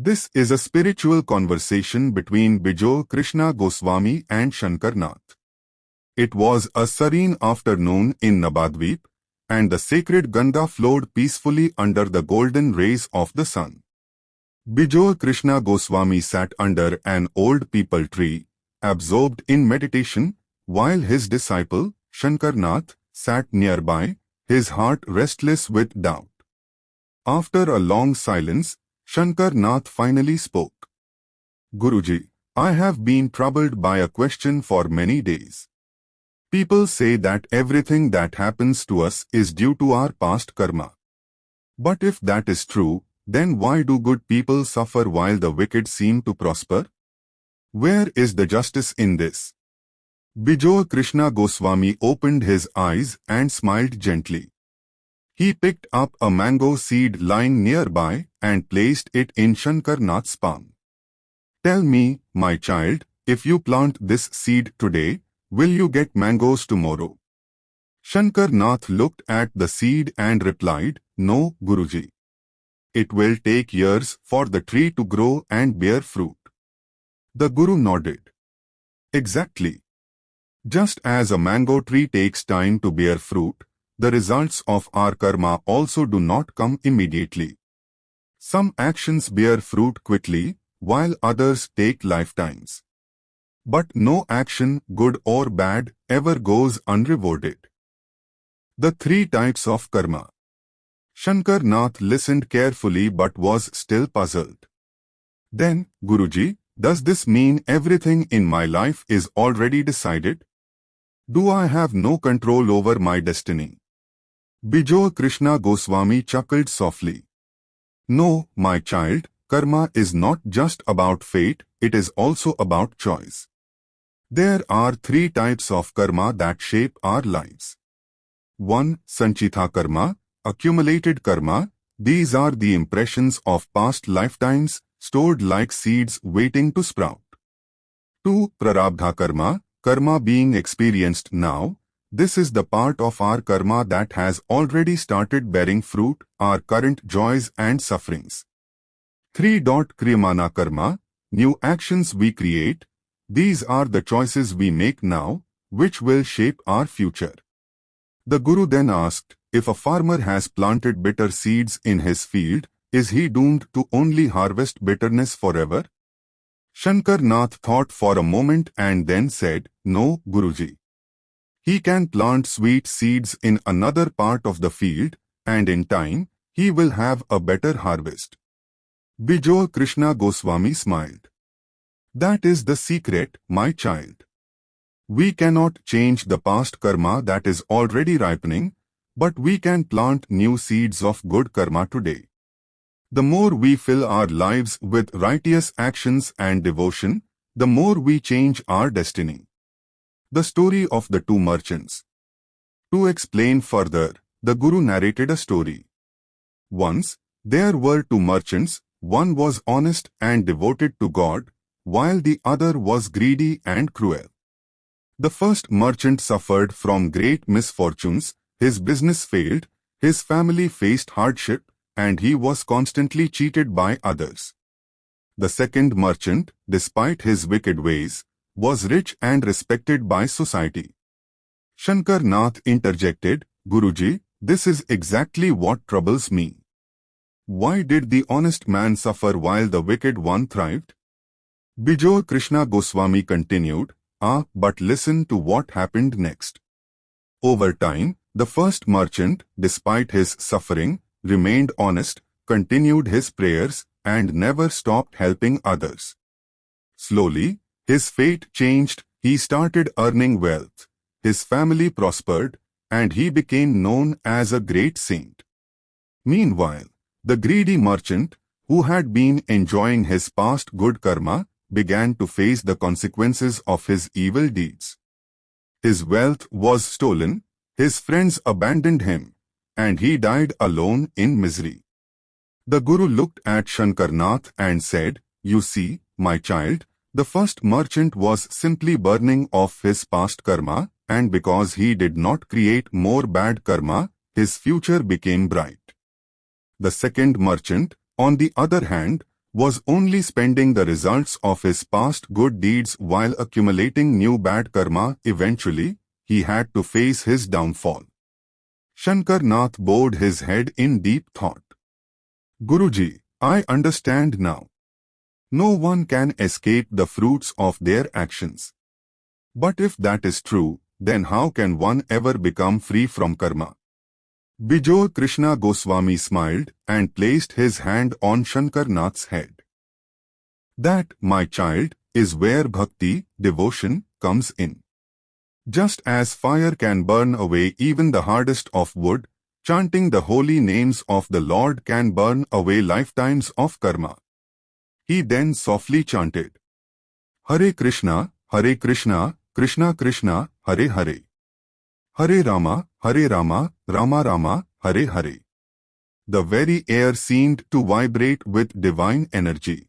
This is a spiritual conversation between Bijoy Krishna Goswami and Shankarnath. It was a serene afternoon in Nabadvip, and the sacred Ganga flowed peacefully under the golden rays of the sun. Bijoy Krishna Goswami sat under an old peepal tree, absorbed in meditation, while his disciple, Shankarnath, sat nearby, his heart restless with doubt. After a long silence, Shankarnath finally spoke. Guruji, I have been troubled by a question for many days. People say that everything that happens to us is due to our past karma. But if that is true, then why do good people suffer while the wicked seem to prosper? Where is the justice in this? Bijoy Krishna Goswami opened his eyes and smiled gently. He picked up a mango seed lying nearby and placed it in Shankarnath's palm. Tell me, my child, if you plant this seed today, will you get mangoes tomorrow? Shankarnath looked at the seed and replied, No, Guruji. It will take years for the tree to grow and bear fruit. The Guru nodded. Exactly. Just as a mango tree takes time to bear fruit, the results of our karma also do not come immediately. Some actions bear fruit quickly, while others take lifetimes. But no action, good or bad, ever goes unrewarded. The three types of karma. Shankarnath listened carefully but was still puzzled. Then, Guruji, does this mean everything in my life is already decided? Do I have no control over my destiny? Bijoy Krishna Goswami chuckled softly. No, my child, karma is not just about fate, it is also about choice. There are three types of karma that shape our lives. 1. Sanchita karma, accumulated karma. These are the impressions of past lifetimes, stored like seeds waiting to sprout. 2. Prarabdha karma, karma being experienced now. This is the part of our karma that has already started bearing fruit, our current joys and sufferings. 3. Kriyamana karma, new actions we create. These are the choices we make now, which will shape our future. The Guru then asked, if a farmer has planted bitter seeds in his field, is he doomed to only harvest bitterness forever? Shankarnath thought for a moment and then said, No, Guruji. He can plant sweet seeds in another part of the field, and in time, he will have a better harvest. Bijoy Krishna Goswami smiled. That is the secret, my child. We cannot change the past karma that is already ripening, but we can plant new seeds of good karma today. The more we fill our lives with righteous actions and devotion, the more we change our destiny. The story of the two merchants. To explain further, the Guru narrated a story. Once, there were two merchants, one was honest and devoted to God, while the other was greedy and cruel. The first merchant suffered from great misfortunes, his business failed, his family faced hardship, and he was constantly cheated by others. The second merchant, despite his wicked ways, was rich and respected by society. Shankarnath interjected, Guruji, this is exactly what troubles me. Why did the honest man suffer while the wicked one thrived? Bijoy Krishna Goswami continued, but listen to what happened next. Over time, the first merchant, despite his suffering, remained honest, continued his prayers, and never stopped helping others. Slowly, his fate changed, he started earning wealth, his family prospered, and he became known as a great saint. Meanwhile, the greedy merchant, who had been enjoying his past good karma, began to face the consequences of his evil deeds. His wealth was stolen, his friends abandoned him, and he died alone in misery. The Guru looked at Shankarnath and said, You see, my child, the first merchant was simply burning off his past karma, and because he did not create more bad karma, his future became bright. The second merchant, on the other hand, was only spending the results of his past good deeds while accumulating new bad karma. Eventually, he had to face his downfall. Shankarnath bowed his head in deep thought. Guruji, I understand now. No one can escape the fruits of their actions. But if that is true, then how can one ever become free from karma? Bijoy Krishna Goswami smiled and placed his hand on Shankarnath's head. That, my child, is where bhakti, devotion, comes in. Just as fire can burn away even the hardest of wood, chanting the holy names of the Lord can burn away lifetimes of karma. He then softly chanted, Hare Krishna, Krishna Krishna, Hare Hare. Hare Rama, Rama Rama, Hare Hare. The very air seemed to vibrate with divine energy.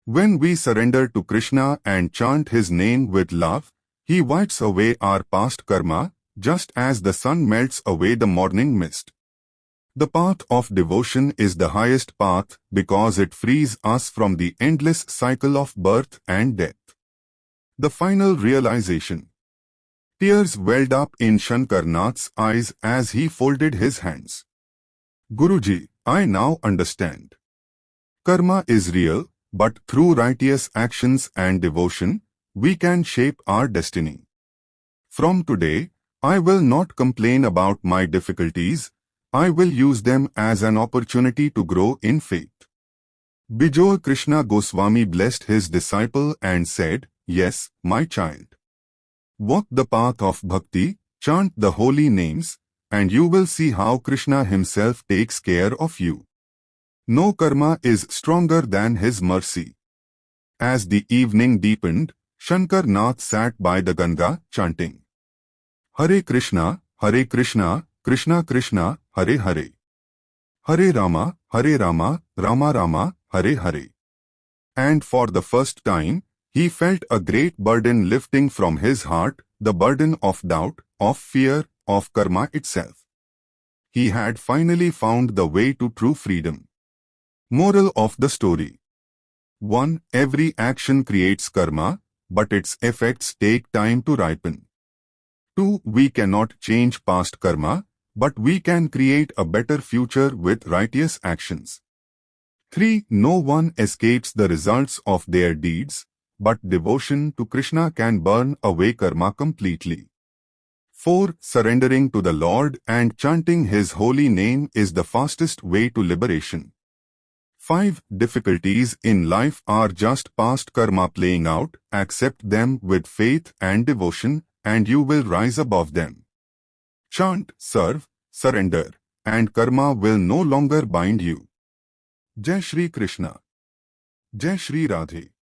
When we surrender to Krishna and chant his name with love, he wipes away our past karma, just as the sun melts away the morning mist. The path of devotion is the highest path because it frees us from the endless cycle of birth and death. The final realization. Tears welled up in Shankarnath's eyes as he folded his hands. Guruji, I now understand. Karma is real, but through righteous actions and devotion, we can shape our destiny. From today, I will not complain about my difficulties. I will use them as an opportunity to grow in faith. Bijoy Krishna Goswami blessed his disciple and said, Yes, my child. Walk the path of bhakti, chant the holy names, and you will see how Krishna himself takes care of you. No karma is stronger than his mercy. As the evening deepened, Shankarnath sat by the Ganga, chanting, Hare Krishna, Krishna Krishna, Hare Hare. Hare Rama, Rama Rama, Hare Hare. And for the first time, he felt a great burden lifting from his heart, the burden of doubt, of fear, of karma itself. He had finally found the way to true freedom. Moral of the story. 1. Every action creates karma, but its effects take time to ripen. 2. We cannot change past karma, but we can create a better future with righteous actions. 3. No one escapes the results of their deeds, but devotion to Krishna can burn away karma completely. 4. Surrendering to the Lord and chanting his holy name is the fastest way to liberation. 5. Difficulties in life are just past karma playing out. Accept them with faith and devotion, and you will rise above them. Chant, serve, surrender, and karma will no longer bind you. Jai Shri Krishna. Jai Shri Radhe.